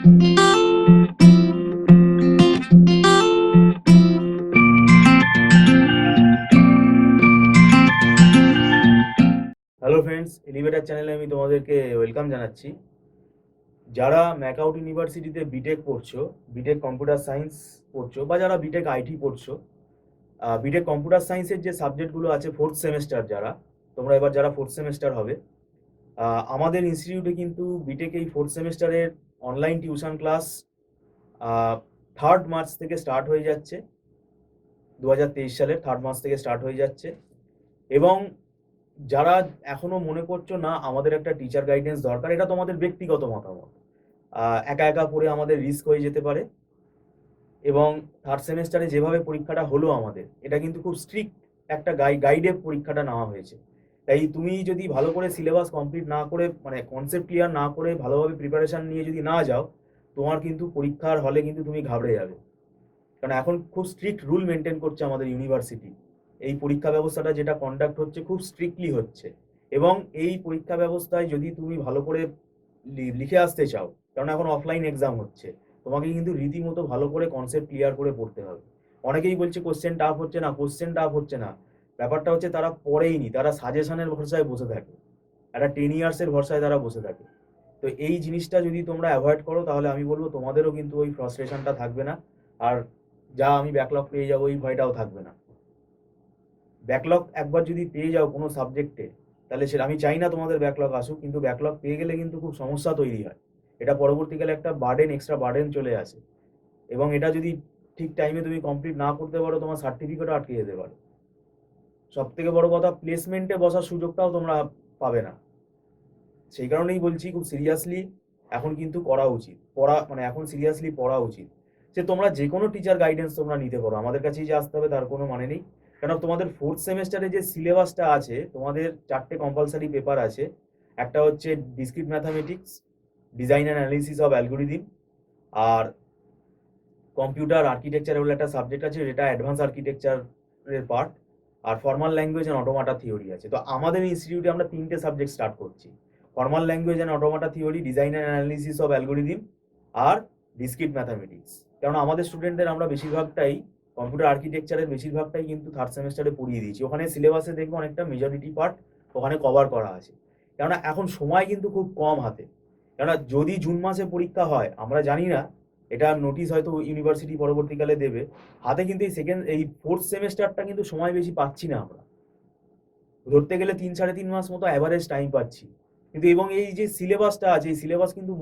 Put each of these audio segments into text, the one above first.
Hello friends, elevator চ্যানেলে আমি তোমাদেরকে ওয়েলকাম জানাচ্ছি। যারা ম্যাকাউট ইউনিভার্সিটিতে বিটেক পড়ছো, বিটেক কম্পিউটার সায়েন্স পড়ছো, বা যারা বিটেক আইটি পড়ছো, বিটেক কম্পিউটার সায়েন্সের যে সাবজেক্টগুলো আছে ফোর্থ সেমেস্টার, তোমরা এবার যারা ফোর্থ সেমেস্টার হবে, আমাদের ইনস্টিটিউটে কিন্তু বিটেক এই ফোর্থ সেমেস্টারের অনলাইন টিউশন ক্লাস 3 মার্চ থেকে স্টার্ট হয়ে যাচ্ছে। 2023 সালের 3 মার্চ থেকে স্টার্ট হয়ে যাচ্ছে। এবং যারা এখনো মনে করছো না আমাদের একটা টিচার গাইডেন্স দরকার, এটা তোমাদের ব্যক্তিগত মতামত, একা একা পড়ে আমাদের রিস্ক হয়ে যেতে পারে। এবং থার্ড সেমেস্টারে যেভাবে পরীক্ষাটা হলো আমাদের, এটা কিন্তু খুব স্ট্রিক্ট একটা গাইডে পরীক্ষাটা নেওয়া হয়েছে। তাই তুমি যদি ভালো করে সিলেবাস কমপ্লিট না করে, মানে কনসেপ্ট ক্লিয়ার না করে, ভালোভাবে প্রিপারেশন নিয়ে যদি না যাও, তোমার কিন্তু পরীক্ষার হলে কিন্তু তুমি ঘাবড়ে যাবে। কারণ এখন খুব স্ট্রিক্ট রুল মেনটেন করছে আমাদের ইউনিভার্সিটি। এই পরীক্ষা ব্যবস্থাটা যেটা কন্ডাক্ট হচ্ছে খুব স্ট্রিক্টলি হচ্ছে। এবং এই পরীক্ষা ব্যবস্থায় যদি তুমি ভালো করে লিখে আসতে চাও, কারণ এখন অফলাইন এক্সাম হচ্ছে, তোমাকে কিন্তু রীতিমতো ভালো করে কনসেপ্ট ক্লিয়ার করে পড়তে হবে। অনেকেই বলছে কোশ্চেন টাফ হচ্ছে না, কোশ্চেন টাফ হচ্ছে না। ব্যাপারটা হচ্ছে তারা পড়েইনি, তারা সাজেশনের ভরসায় বসে থাকে, একটা 10 ইয়ার্সের ভরসায় তারা বসে থাকে। তো এই জিনিসটা যদি তোমরা অ্যাভয়েড করো, তাহলে আমি বলবো তোমাদেরও কিন্তু ওই ফ্রাস্ট্রেশনটা থাকবে না। আর যা আমি ব্যাকলগ পেয়ে যাবো এই ভয়টাও থাকবে না। ব্যাকলগ একবার যদি পেয়ে যাও কোনো সাবজেক্টে, তাহলে সেটা, আমি চাই না তোমাদের ব্যাকলগ আসুক, কিন্তু ব্যাকলগ পেয়ে গেলে কিন্তু খুব সমস্যা তৈরি হয়। এটা পরবর্তীকালে একটা বার্ডেন, এক্সট্রা বার্ডেন চলে আসে। এবং এটা যদি ঠিক টাইমে তুমি কমপ্লিট না করতে পারো, তোমার সার্টিফিকেটও আটকে যেতে পারে। সব থেকে বড় কথা, প্লেসমেন্টে বসার সুযোগটাও তোমরা পাবে না। সেই কারণেই বলছি, খুব সিরিয়াসলি এখন কিন্তু করা উচিত, এখন সিরিয়াসলি পড়া উচিত। যে তোমরা যে কোনো টিচার গাইডেন্স তোমরা নিতে পারো, আমাদের কাছেই যে আসতে হবে তার কোনো মানে নেই। কেন, তোমাদের ফোর্থ সেমেস্টারে যে সিলেবাসটা আছে, তোমাদের 4টে কম্পালসারি পেপার আছে। একটা হচ্ছে discrete mathematics, design and analysis of algorithm, আর কম্পিউটার আর্কিটেকচার বলে একটা সাবজেক্ট আছে, যেটা অ্যাডভান্স আর্কিটেকচারের পার্ট, আর formal language and automata theory আছে। তো আমাদের ইনস্টিটিউটে আমরা 3টে সাবজেক্ট স্টার্ট করছি: formal language and automata theory, design and analysis of algorithm, আর ডিসক্রিট ম্যাথামেটিক্স। কারণ আমাদের স্টুডেন্টদের আমরা বেশিরভাগটাই কম্পিউটার আর্কিটেকচারের বেশিরভাগটাই কিন্তু থার্ড সেমেস্টারে পড়িয়ে দিয়েছি। ওখানে সিলেবাসে দেখবে অনেকটা মেজরিটি পার্ট ওখানে কভার করা আছে। কেননা এখন সময় কিন্তু খুব কম হাতে। কেননা যদি জুন মাসে পরীক্ষা হয়, আমরা জানি না, এটা নোটিশ হয়তো ইউনিভার্সিটি পরবর্তীকালে দেবে, হাতে কিন্তু এই ফোর্থ সেমেস্টারটা কিন্তু সময় বেশি পাচ্ছি না আমরা। ধরতে গেলে 3-3.5 মাস মতো অ্যাভারেজ টাইম পাচ্ছি। কিন্তু এবং এই যে সিলেবাসটা আছে, এই সিলেবাস কিন্তু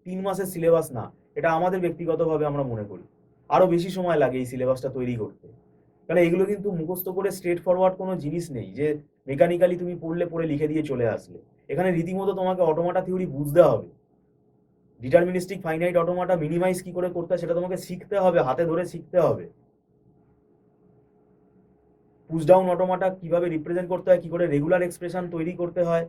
3 মাসের সিলেবাস না, এটা আমাদের ব্যক্তিগতভাবে আমরা মনে করি আরো বেশি সময় লাগে এই সিলেবাসটা তৈরি করতে। কারণ এগুলো কিন্তু মুখস্থ করে স্ট্রেট ফরওয়ার্ড কোনো জিনিস নেই যে মেকানিক্যালি তুমি পড়ে লিখে দিয়ে চলে আসলে। এখানে রীতিমতো তোমাকে অটোমাটা থিওরি বুঝতে হবে, ডিটারমিনিস্টিক ফাইনাইট অটোমাটা মিনিমাইজ কি করে করতে হয় সেটা তোমাকে শিখতে হবে, হাতে ধরে শিখতে হবে। পুশ ডাউন অটোমাটা কিভাবে রিপ্রেজেন্ট করতে হয়, কি করে রেগুলার এক্সপ্রেশন তৈরি করতে হয়,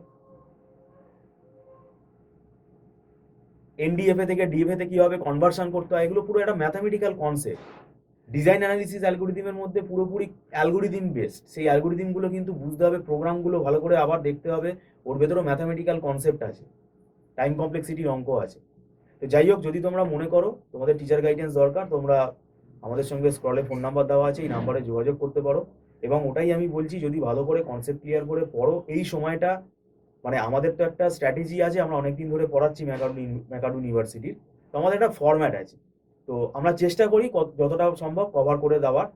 এনডিএফএ থেকে ডিএফএ তে কিভাবে কনভার্সন করতে হয়, এগুলো পুরো একটা ম্যাথামেটিক্যাল কনসেপ্ট। ডিজাইন অ্যানালিসিস অ্যালগোরিদমের মধ্যে পুরোপুরি অ্যালগোরিদম বেসড। সেই অ্যালগোরিদমগুলো কিন্তু বুঝতে হবে, প্রোগ্রামগুলো ভালো করে আবার দেখতে হবে, ওর ভেতরেও ম্যাথামেটিক্যাল কনসেপ্ট আছে, টাইম কমপ্লেক্সিটির অঙ্ক আছে। তো যাই হোক, যদি তোমরা মনে করো তোমাদের টিচার গাইডেন্স দরকার, তোমরা আমাদের সঙ্গে স্ক্রলে ফোন নাম্বার দেওয়া আছে, এই নাম্বারে যোগাযোগ করতে পারো। এবং ওটাই আমি বলছি, যদি ভালো করে কনসেপ্ট ক্লিয়ার করে পড়ো এই সময়টা, আমাদের তো একটা স্ট্র্যাটেজি আছে, আমরা অনেকদিন ধরে পড়াচ্ছি ম্যাকাউট ইউনিভার্সিটির। তো আমাদের একটা ফরম্যাট আছে, তো আমরা চেষ্টা করি যতটা সম্ভব কভার করে দেওয়ার।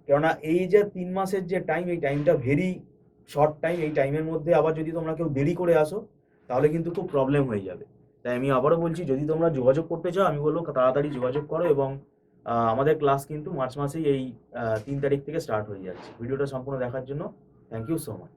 কেননা এই যে 3 মাসের যে টাইম, এই টাইমটা ভেরি শর্ট টাইম। এই টাইমের মধ্যে আবার যদি তোমরা কেউ দেরি করে আসো, তাহলে কিন্তু খুব প্রবলেম হয়ে যাবে। তাই আমি আবারও বলছি, যদি তোমরা যোগাযোগ করতে চাও, আমি বলবো তাড়াতাড়ি যোগাযোগ করো। এবং আমাদের ক্লাস কিন্তু মার্চ মাসেই এই 3 তারিখ থেকে স্টার্ট হয়ে যাচ্ছে। ভিডিওটা সম্পূর্ণ দেখার জন্য থ্যাংক ইউ সো মাচ।